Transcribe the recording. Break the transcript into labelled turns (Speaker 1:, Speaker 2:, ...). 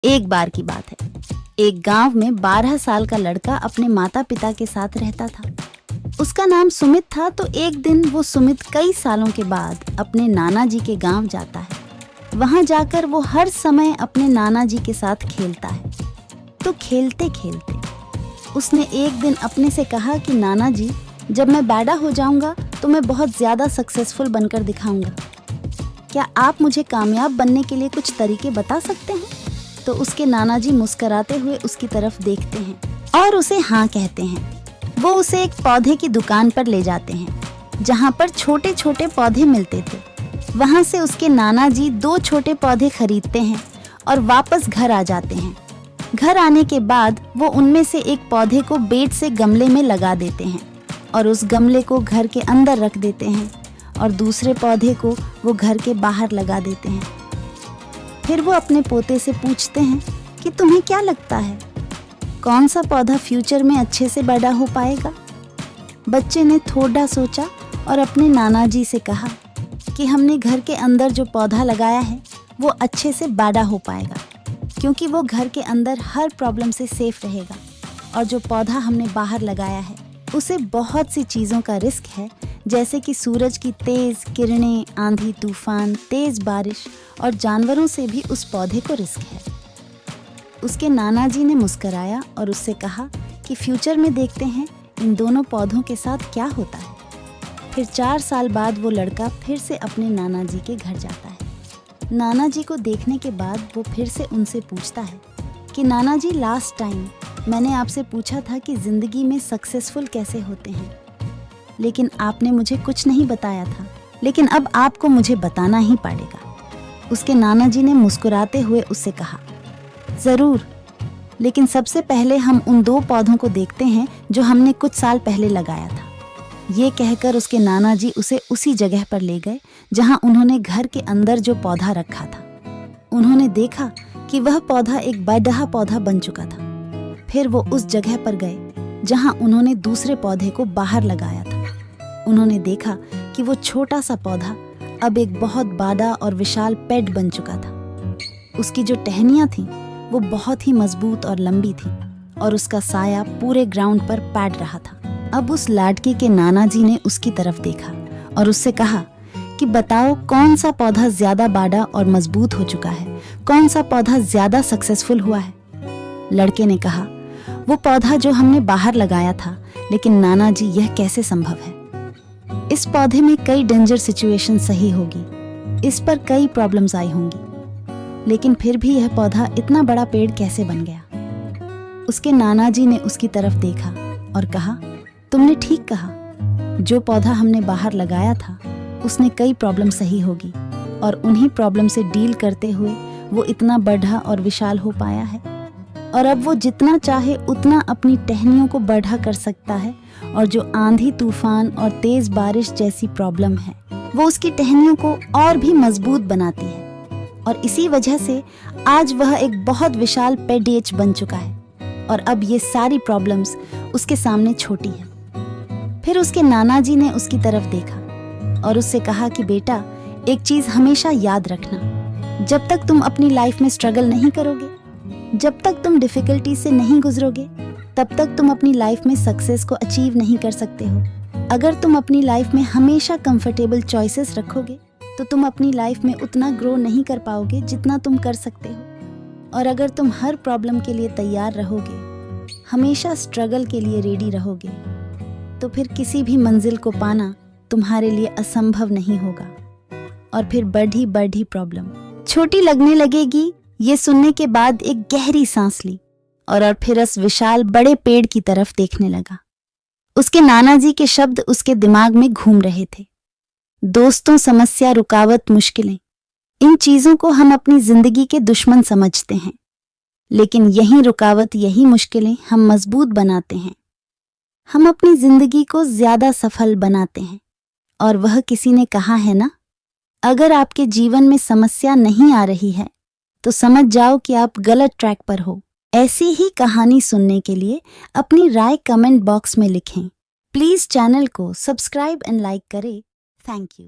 Speaker 1: एक बार की बात है, एक गांव में 12 साल का लड़का अपने माता पिता के साथ रहता था। उसका नाम सुमित था। तो एक दिन वो सुमित कई सालों के बाद अपने नाना जी के गांव जाता है। वहां जाकर वो हर समय अपने नाना जी के साथ खेलता है। तो खेलते खेलते उसने एक दिन अपने से कहा कि नाना जी, जब मैं बड़ा हो जाऊंगा तो मैं बहुत ज्यादा सक्सेसफुल बनकर दिखाऊंगा। क्या आप मुझे कामयाब बनने के लिए कुछ तरीके बता सकते हैं? तो उसके नाना जी मुस्कुराते हुए उसकी तरफ देखते हैं और उसे हाँ कहते हैं। वो उसे एक पौधे की दुकान पर ले जाते हैं जहाँ पर छोटे छोटे पौधे मिलते थे। वहाँ से उसके नाना जी 2 छोटे पौधे खरीदते हैं और वापस घर आ जाते हैं। घर आने के बाद वो उनमें से एक पौधे को बेड से गमले में लगा देते हैं और उस गमले को घर के अंदर रख देते हैं और दूसरे पौधे को वो घर के बाहर लगा देते हैं। फिर वो अपने पोते से पूछते हैं कि तुम्हें क्या लगता है, कौन सा पौधा फ्यूचर में अच्छे से बड़ा हो पाएगा? बच्चे ने थोड़ा सोचा और अपने नाना जी से कहा कि हमने घर के अंदर जो पौधा लगाया है वो अच्छे से बड़ा हो पाएगा, क्योंकि वो घर के अंदर हर प्रॉब्लम से सेफ रहेगा। और जो पौधा हमने बाहर लगाया है उसे बहुत सी चीज़ों का रिस्क है, जैसे कि सूरज की तेज़ किरणें, आंधी तूफान, तेज़ बारिश और जानवरों से भी उस पौधे को रिस्क है। उसके नाना जी ने मुस्कराया और उससे कहा कि फ्यूचर में देखते हैं इन दोनों पौधों के साथ क्या होता है। फिर 4 साल बाद वो लड़का फिर से अपने नाना जी के घर जाता है। नाना जी को देखने के बाद वो फिर से उनसे पूछता है कि नाना जी, लास्ट टाइम मैंने आपसे पूछा था कि ज़िंदगी में सक्सेसफुल कैसे होते हैं, लेकिन आपने मुझे कुछ नहीं बताया था, लेकिन अब आपको मुझे बताना ही पड़ेगा। उसके नाना जी ने मुस्कुराते हुए उससे कहा, ज़रूर, लेकिन सबसे पहले हम उन 2 पौधों को देखते हैं जो हमने कुछ साल पहले लगाया था। ये कहकर उसके नाना जी उसे उसी जगह पर ले गए जहां उन्होंने घर के अंदर जो पौधा रखा था। उन्होंने देखा कि वह पौधा एक बड़ा पौधा बन चुका था। फिर वो उस जगह पर गए जहां उन्होंने दूसरे पौधे को बाहर लगाया था। उन्होंने देखा कि वो छोटा सा पौधा अब एक बहुत बड़ा और विशाल पेड़ बन चुका था। उसकी जो टहनियां थीं वो बहुत ही मजबूत और लंबी थीं और उसका साया पूरे ग्राउंड पर पैड रहा था। अब उस लाडके के नाना जी ने उसकी तरफ देखा और उससे कहा कि बताओ, कौन सा पौधा ज्यादा बड़ा और मजबूत हो चुका है, कौन सा पौधा ज्यादा सक्सेसफुल हुआ है? लड़के ने कहा, वो पौधा जो हमने बाहर लगाया था। लेकिन नाना जी, यह कैसे संभव है? इस पौधे में कई डेंजर सिचुएशन सही होगी, इस पर कई प्रॉब्लम्स आई होंगी, लेकिन फिर भी यह पौधा इतना बड़ा पेड़ कैसे बन गया? उसके नाना जी ने उसकी तरफ देखा और कहा, तुमने ठीक कहा, जो पौधा हमने बाहर लगाया था उसने कई प्रॉब्लम सही होगी और उन्हीं प्रॉब्लम से डील करते हुए वो इतना बढ़ा और विशाल हो पाया है। और अब वो जितना चाहे उतना अपनी टहनियों को बढ़ा कर सकता है और जो आंधी तूफान और तेज बारिश जैसी प्रॉब्लम है वो उसकी टहनियों को और भी मजबूत बनाती है। और इसी वजह से आज वह एक बहुत विशाल पेड़ बन चुका है और अब ये सारी प्रॉब्लम्स उसके सामने छोटी है। फिर उसके नाना जी ने उसकी तरफ देखा और उससे कहा कि बेटा, एक चीज हमेशा याद रखना, जब तक तुम अपनी लाइफ में स्ट्रगल नहीं करोगे, जब तक तुम डिफिकल्टी से नहीं गुजरोगे, तब तक तुम अपनी लाइफ में सक्सेस को अचीव नहीं कर सकते हो। अगर तुम अपनी लाइफ में हमेशा कंफर्टेबल चॉइसेस रखोगे तो तुम अपनी लाइफ में उतना ग्रो नहीं कर पाओगे जितना तुम कर सकते हो। और अगर तुम हर प्रॉब्लम के लिए तैयार रहोगे, हमेशा स्ट्रगल के लिए रेडी रहोगे, तो फिर किसी भी मंजिल को पाना तुम्हारे लिए असंभव नहीं होगा। और फिर बढ़ी बढ़ी प्रॉब्लम छोटी लगने लगेगी। ये सुनने के बाद एक गहरी सांस ली और फिर उस विशाल बड़े पेड़ की तरफ देखने लगा। उसके नाना जी के शब्द उसके दिमाग में घूम रहे थे। दोस्तों, समस्या, रुकावट, मुश्किलें, इन चीजों को हम अपनी जिंदगी के दुश्मन समझते हैं, लेकिन यही रुकावट, यही मुश्किलें हम मजबूत बनाते हैं। हम अपनी जिंदगी को ज्यादा सफल बनाते हैं। और वह किसी ने कहा है ना, अगर आपके जीवन में समस्या नहीं आ रही है तो समझ जाओ कि आप गलत ट्रैक पर हो। ऐसी ही कहानी सुनने के लिए अपनी राय कमेंट बॉक्स में लिखें। प्लीज चैनल को सब्सक्राइब एंड लाइक करें। Thank you.